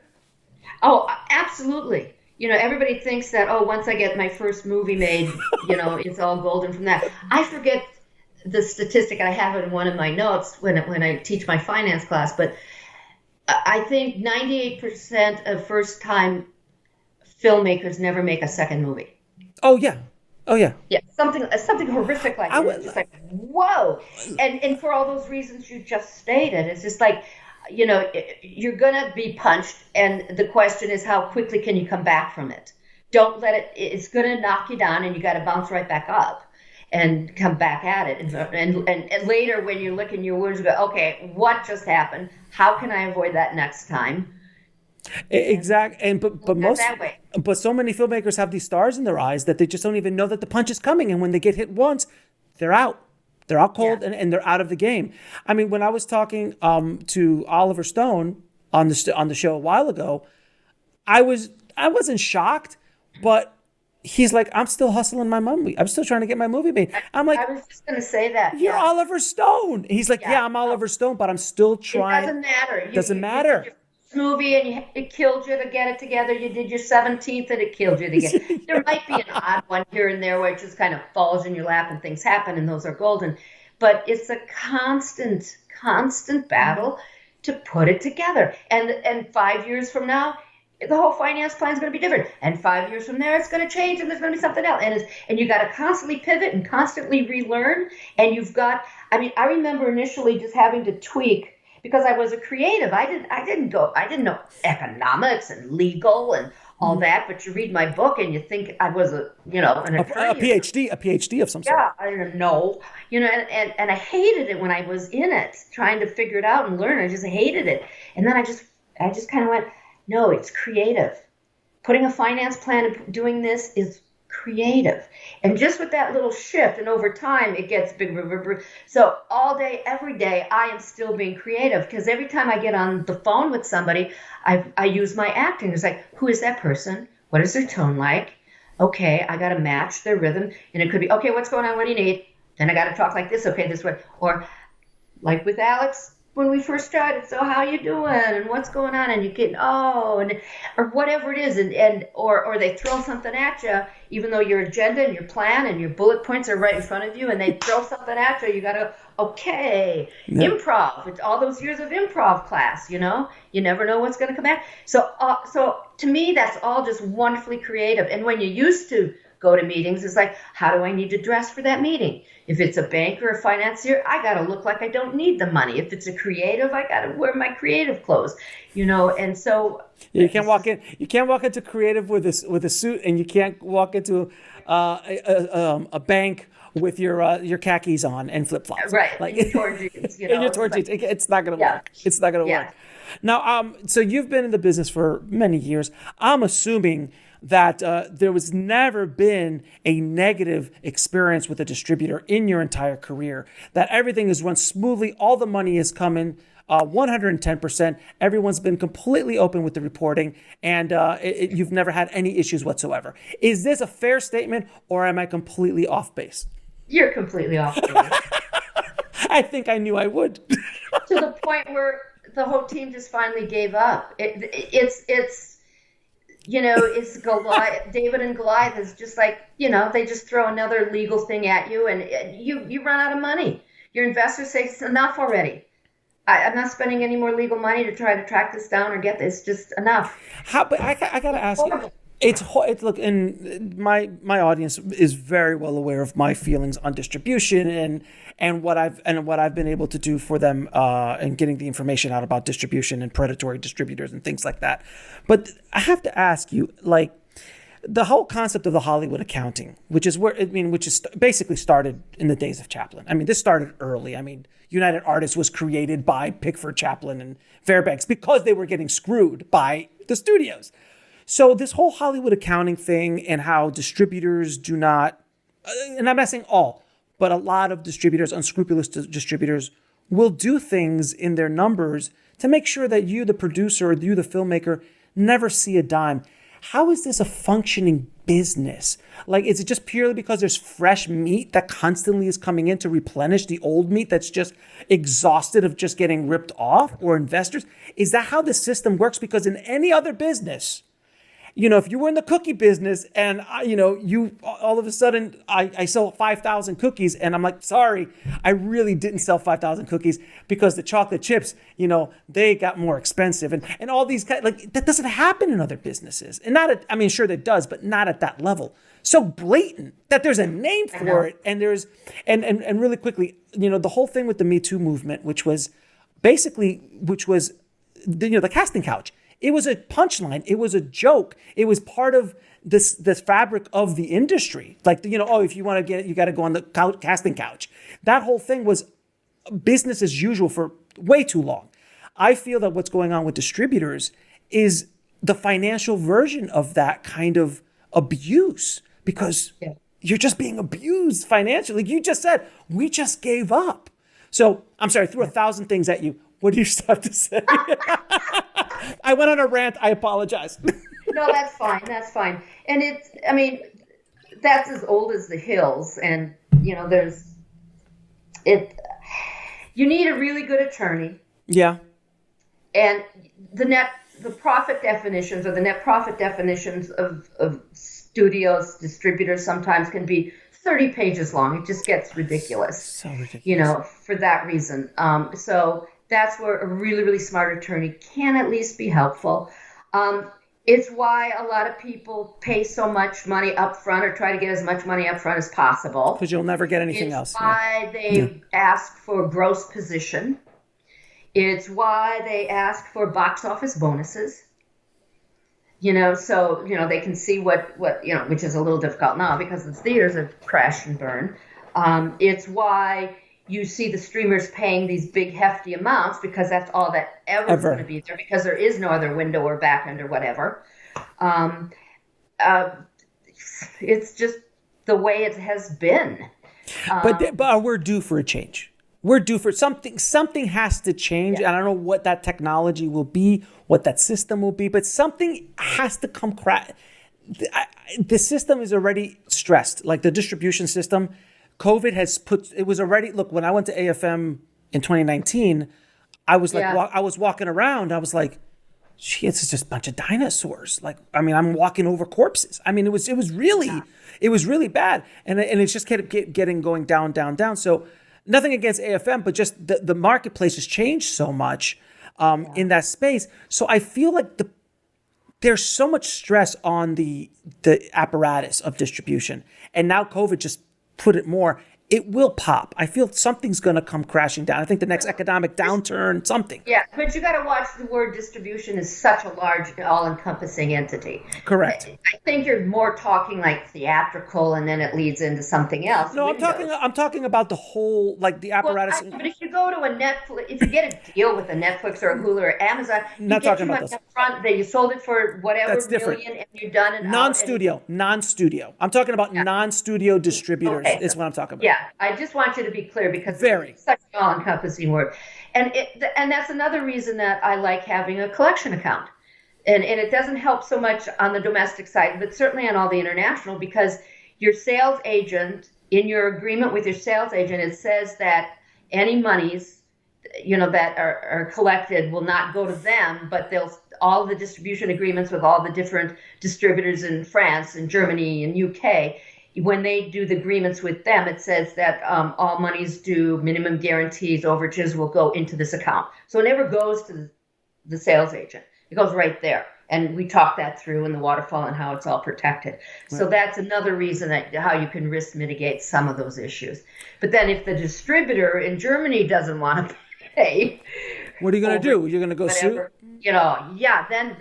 Oh, absolutely. Everybody thinks that, once I get my first movie made, it's all golden from that. I forget the statistic. I have it in one of my notes when I teach my finance class, but I think 98% of first-time filmmakers never make a second movie. Oh, yeah. Yeah, something horrific like that. It's just like, whoa. And for all those reasons you just stated, it's just like, you're going to be punched. And the question is, how quickly can you come back from it? Don't let it's going to knock you down and you got to bounce right back up and come back at it. And later when you look in your wounds, you go, okay, what just happened? How can I avoid that next time? Exactly. And but so many filmmakers have these stars in their eyes that they just don't even know that the punch is coming. And when they get hit once, they're out. They're out cold and they're out of the game. I mean, when I was talking to Oliver Stone on the show a while ago, I wasn't shocked, but he's like, I'm still hustling my movie. I'm still trying to get my movie made. I'm like, I was just going to say that. You're Oliver Stone. He's like, I'm Oliver Stone, but I'm still trying. It doesn't matter. Movie and it killed you to get it together. You did your 17th and it killed you to get it. There might be an odd one here and there where it just kind of falls in your lap and things happen and those are golden. But it's a constant battle to put it together. And 5 years from now, the whole finance plan is going to be different. And 5 years from there, it's going to change and there's going to be something else. And you got to constantly pivot and constantly relearn. And I remember initially just having to tweak. Because I was a creative, I didn't know economics and legal and all that, but you read my book and you think I was an attorney. A PhD of some sort. Yeah, I don't know. And I hated it when I was in it, trying to figure it out and learn. I just hated it. And then I just kind of went, no, it's creative. Putting a finance plan and doing this is creative. And just with that little shift, and over time, it gets bigger. So all day, every day, I am still being creative, because every time I get on the phone with somebody, I use my acting. It's like, who is that person? What is their tone like? Okay, I got to match their rhythm. And it could be, okay, what's going on? What do you need? Then I got to talk like this. Okay, this way. Or like with Alex, when we first started, so how you doing? And what's going on? And you get, or whatever it is. Or they throw something at you, even though your agenda and your plan and your bullet points are right in front of you, and they throw something at you, you got to, improv. It's all those years of improv class, you never know what's going to come back. So to me, that's all just wonderfully creative. And when you used to go to meetings, it's like, how do I need to dress for that meeting? If it's a banker or a financier, I got to look like I don't need the money. If it's a creative, I got to wear my creative clothes, and so you can't walk in. You can't walk into creative with a suit, and you can't walk into a bank with your khakis on and flip flops. Right, like your tour jeans. Your tour jeans. It's not going to work. It's not going to work. Now, so you've been in the business for many years. I'm assuming that there was never been a negative experience with a distributor in your entire career, that everything is run smoothly, all the money is coming 110%, everyone's been completely open with the reporting, and you've never had any issues whatsoever. Is this a fair statement, or am I completely off base? You're completely off base. I think I knew I would. To the point where the whole team just finally gave up. It's Goliath. David and Goliath is just like, they just throw another legal thing at you, and you run out of money. Your investors say, it's enough already. I'm not spending any more legal money to try to track this down or get this. Just enough. But I got to ask you. It's look, and my audience is very well aware of my feelings on distribution and what I've been able to do for them and getting the information out about distribution and predatory distributors and things like that. But I have to ask you, like, the whole concept of the Hollywood accounting, which is basically started in the days of Chaplin. I mean, this started early. I mean, United Artists was created by Pickford, Chaplin, and Fairbanks because they were getting screwed by the studios. So this whole Hollywood accounting thing, and how distributors do not, and I'm not saying all, but a lot of distributors, unscrupulous distributors, will do things in their numbers to make sure that you, the producer, or you, the filmmaker, never see a dime. How is this a functioning business? Like, is it just purely because there's fresh meat that constantly is coming in to replenish the old meat that's just exhausted of just getting ripped off? Or investors? Is that how the system works? Because in any other business, if you were in the cookie business and, you all of a sudden, I sell 5,000 cookies and I'm like, sorry, I really didn't sell 5,000 cookies because the chocolate chips, they got more expensive and all these guys, like, that doesn't happen in other businesses. And sure that does, but not at that level. So blatant that there's a name for it. And there's, and really quickly, the whole thing with the Me Too movement, which was the casting couch. It was a punchline. It was a joke. It was part of this fabric of the industry. Like, if you want to get it, you got to go on the casting couch. That whole thing was business as usual for way too long. I feel that what's going on with distributors is the financial version of that kind of abuse, because you're just being abused financially. You just said, we just gave up. So I'm sorry, I threw 1,000 things at you. What do you have to say? I went on a rant. I apologize. No, that's fine. That's fine. And that's as old as the hills. And, you need a really good attorney. Yeah. And the profit definitions, or the net profit definitions of studios, distributors sometimes can be 30 pages long. It just gets ridiculous. So ridiculous. For that reason. So that's where a really, really smart attorney can at least be helpful. It's why a lot of people pay so much money up front, or try to get as much money up front as possible. Because you'll never get anything else. It's why they ask for gross position. It's why they ask for box office bonuses. So, they can see what, which is a little difficult now because the theaters have crashed and burned. It's why you see the streamers paying these big hefty amounts because that's all that ever is going to be there because there is no other window or back end or whatever. It's just the way it has been. But we're due for a change. We're due for something. Something has to change. Yeah. And I don't know what that technology will be, what that system will be, but something has to come. The system is already stressed. Like the distribution system, COVID has it was already, look, when I went to AFM in 2019, I was like, I was walking around. I was like, gee, it's just a bunch of dinosaurs. Like, I mean, I'm walking over corpses. I mean, it was really bad. And it's just kept going down. So nothing against AFM, but just the marketplace has changed so much in that space. So I feel like there's so much stress on the apparatus of distribution. And now COVID just put it more. It will pop. I feel something's going to come crashing down. I think the next economic downturn, something. Yeah, but you got to watch the word distribution is such a large, all-encompassing entity. Correct. I think you're more talking like theatrical, and then it leads into something else. No, I'm talking about the whole, like the apparatus. But if you go to a Netflix, if you get a deal with a Netflix or a Hulu or Amazon, you get too much up front. You sold it for whatever million, and you're done. And non-studio. I'm talking about non-studio distributors. Okay. Is what I'm talking about. Yeah. I just want you to be clear because it's such an all-encompassing word. And that's another reason that I like having a collection account. And it doesn't help so much on the domestic side, but certainly on all the international, because your sales agent, in your agreement with your sales agent, it says that any monies, that are collected will not go to them, but all the distribution agreements with all the different distributors in France and Germany and UK, when they do the agreements with them, it says that all monies due, minimum guarantees, overages will go into this account. So it never goes to the sales agent. It goes right there. And we talk that through in the waterfall and how it's all protected. Right. So that's another reason how you can risk mitigate some of those issues. But then if the distributor in Germany doesn't want to pay, what are you going to do? You're going to go sue? Then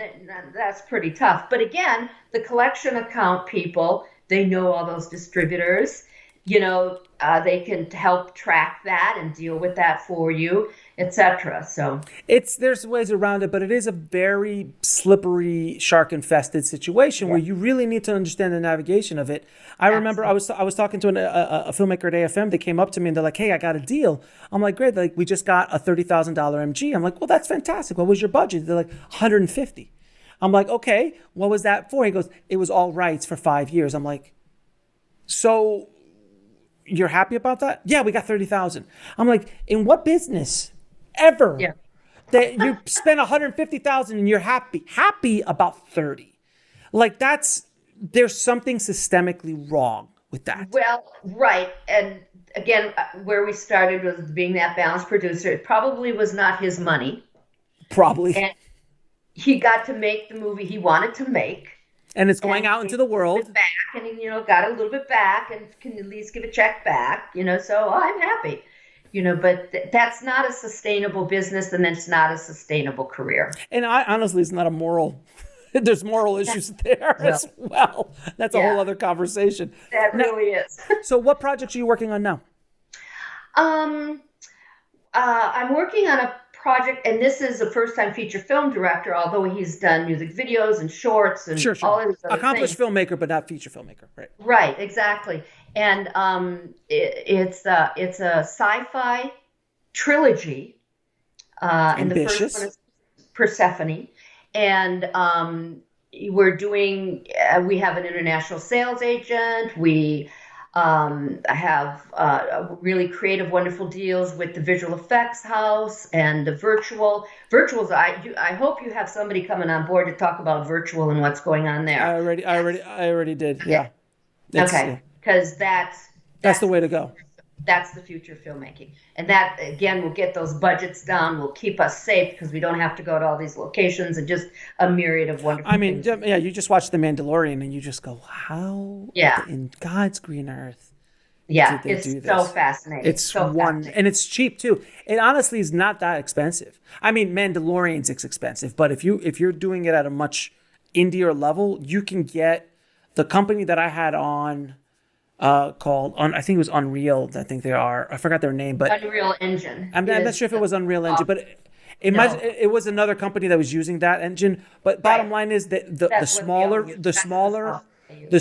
that's pretty tough. But again, the collection account people, they know all those distributors, they can help track that and deal with that for you, etc. So there's ways around it, but it is a very slippery, shark-infested situation where you really need to understand the navigation of it. I remember I was talking to a filmmaker at AFM. They came up to me and they're like, "Hey, I got a deal." I'm like, "Great!" Like, we just got a $30,000 MG. I'm like, "Well, that's fantastic. What was your budget?" They're like, $150. I'm like, "Okay, what was that for?" He goes, "It was all rights for 5 years." I'm like, "So you're happy about that?" "Yeah, we got 30,000." I'm like, "In what business ever that you spend 150,000 and you're happy about 30?" Like, there's something systemically wrong with that. Well, right. And again, where we started was being that balanced producer. It probably was not his money. Probably. And he got to make the movie he wanted to make. And it's going out into the world. Back, and he, got a little bit back and can at least give a check back, so I'm happy. But that's not a sustainable business, and it's not a sustainable career. And honestly, it's not a moral. There's moral issues there as well. That's a whole other conversation. That really is. So what projects are you working on now? I'm working on a project, and this is a first-time feature film director, although he's done music videos and shorts and all of these other accomplished things. Filmmaker, but not feature filmmaker, right? Right, exactly. And it's a sci-fi trilogy. And the first one is Persephone. And we have an international sales agent. We have really creative, wonderful deals with the visual effects house and the virtuals. I hope you have somebody coming on board to talk about virtual and what's going on there. I already did. Yeah. Okay. Because that's the way to go. That's the future of filmmaking. And that, again, will get those budgets down, will keep us safe because we don't have to go to all these locations and just a myriad of wonderful things. You just watch The Mandalorian and you just go, how in God's green earth did they do this? So fascinating. It's so fascinating. And it's cheap too. It honestly is not that expensive. I mean, Mandalorian's expensive, but if you're doing it at a much indier level, you can get the company that I had on I think it was Unreal. I think they are. I forgot their name, but Unreal Engine. I'm not sure if it was Unreal Engine, but it was another company that was using that engine. But bottom line is that the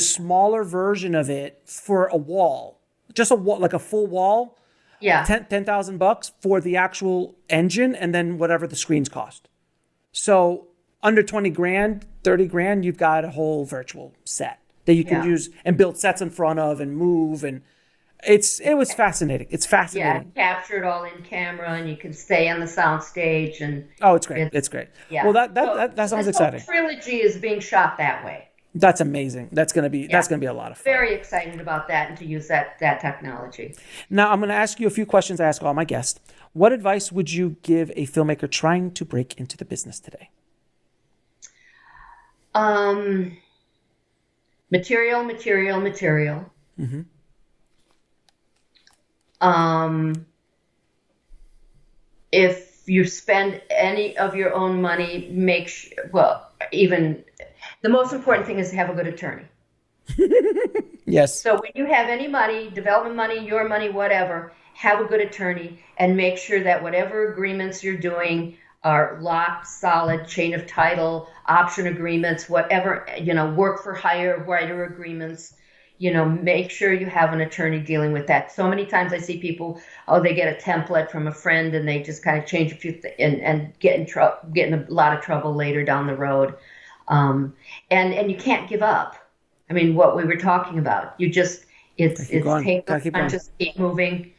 smaller version of it for a wall, just a wall, like a full wall, $10,000 for the actual engine, and then whatever the screens cost. So under 20 grand, 30 grand, you've got a whole virtual set that you can use and build sets in front of and move, and it was fascinating. It's fascinating. Yeah, capture it all in camera, and you can stay on the sound stage, and it's great. It's great. Yeah. Well, that sounds exciting. The trilogy is being shot that way. That's amazing. That's gonna be a lot of fun. Very excited about that, and to use that technology. Now I'm gonna ask you a few questions I ask all my guests. What advice would you give a filmmaker trying to break into the business today? Material. Mm-hmm. If you spend any of your own money, even the most important thing is to have a good attorney. Yes. So when you have any money, development money, your money, whatever, have a good attorney and make sure that whatever agreements you're doing are locked, solid, chain of title, option agreements, whatever, work for hire, writer agreements, make sure you have an attorney dealing with that. So many times I see people, they get a template from a friend and they just kind of change a few and get in a lot of trouble later down the road. And you can't give up. I mean, what we were talking about, it's take the punches, keep moving.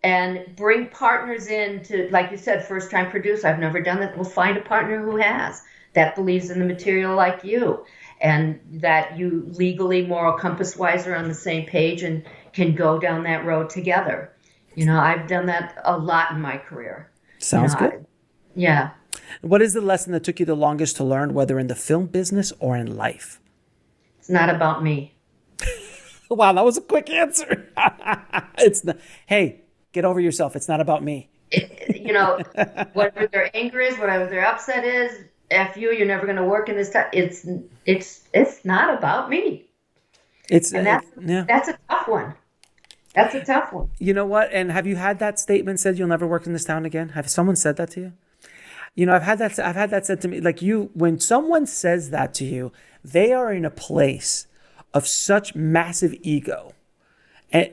And bring partners in to, like you said, first-time producer. I've never done that. We'll find a partner who has, that believes in the material like you, and that you legally, moral compass-wise are on the same page and can go down that road together. I've done that a lot in my career. Sounds good. Yeah. What is the lesson that took you the longest to learn, whether in the film business or in life? It's not about me. Wow, that was a quick answer. It's not. Hey. Get over yourself. It's not about me. Whatever their anger is, whatever their upset is, F you, you're never going to work in this time. It's not about me. That's a tough one. That's a tough one. You know what? And have you had that statement said, you'll never work in this town again? Have someone said that to you? I've had that said to me. Like when someone says that to you, they are in a place of such massive ego. And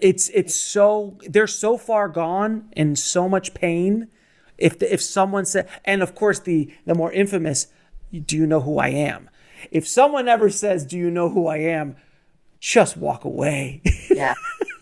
they're so far gone and so much pain. If someone said, and of course the more infamous, do you know who I am? If someone ever says, do you know who I am? Just walk away. Yeah,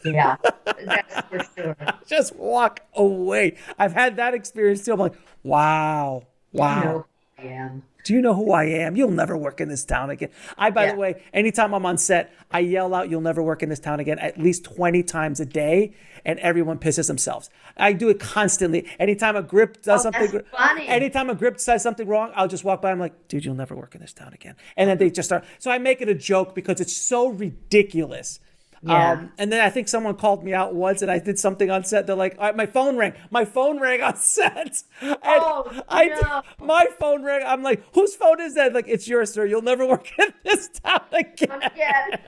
that's for sure. Just walk away. I've had that experience too. I'm like, wow. Do you know who I am? Do you know who I am? You'll never work in this town again. By the way, anytime I'm on set, I yell out, you'll never work in this town again, at least 20 times a day, and everyone pisses themselves. I do it constantly. Anytime a grip does something, that's funny. Anytime a grip says something wrong, I'll just walk by. I'm like, dude, you'll never work in this town again. And then they just start. So I make it a joke because it's so ridiculous. Yeah. And then I think someone called me out once and I did something on set. They're like, all right, my phone rang on set. And my phone rang. I'm like, whose phone is that? Like, it's yours, sir. You'll never work in this town again.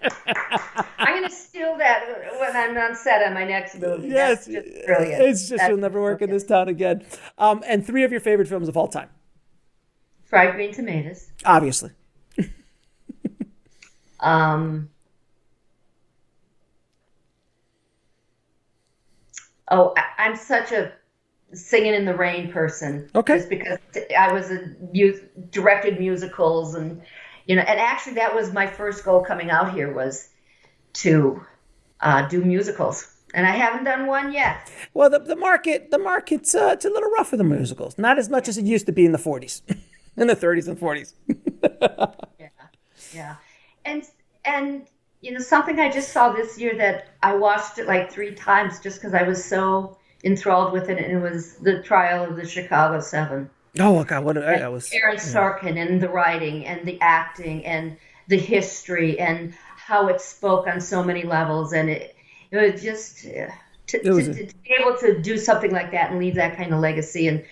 I'm going to steal that when I'm on set on my next movie. Yes. That's just brilliant. It's just, you'll never work in this town again. And 3 of your favorite films of all time. Fried Green Tomatoes. Obviously. I'm such a Singing in the Rain person. Okay. Just because I was directed musicals and actually that was my first goal coming out here was to do musicals. And I haven't done one yet. Well, the market's it's a little rough for the musicals. Not as much as it used to be in the 40s, in the 30s and 40s. Yeah. And something I just saw this year that I watched it like 3 times just because I was so enthralled with it, and it was the trial of the Chicago 7. Oh God, that was Aaron Sorkin and the writing and the acting and the history and how it spoke on so many levels, and it was just to be able to do something like that and leave that kind of legacy and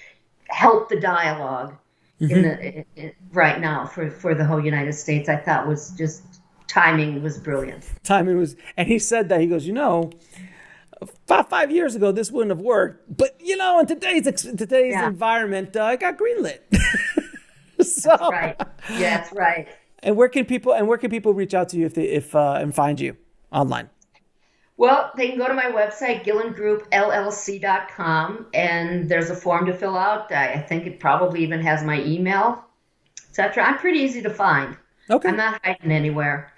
help the dialogue. right now for the whole United States. I thought was just timing was brilliant. Timing was, and he said that, he goes, about 5 years ago, this wouldn't have worked. But, in today's environment, I got greenlit. So, that's right. Yeah, that's right. And where can people reach out to you and find you online? Well, they can go to my website, GillenGroupLLC.com, and there's a form to fill out. I think it probably even has my email, etc. I'm pretty easy to find. Okay. I'm not hiding anywhere.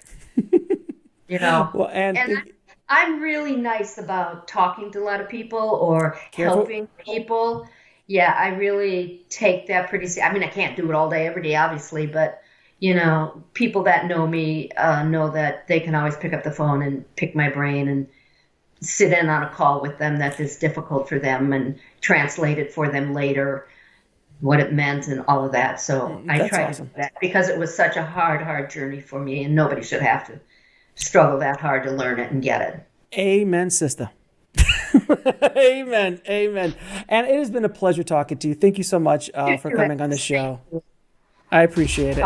Well, and I'm really nice about talking to a lot of people or helping people. Yeah, I really take that pretty seriously. I mean, I can't do it all day, every day, obviously, but people that know me know that they can always pick up the phone and pick my brain and sit in on a call with them that is difficult for them and translate it for them later, what it meant and all of that. So I try to do that because it was such a hard journey for me, and nobody should have to struggle that hard to learn it and get it. Amen, sister. Amen. And it has been a pleasure talking to you. Thank you so much for coming on the show. I appreciate it.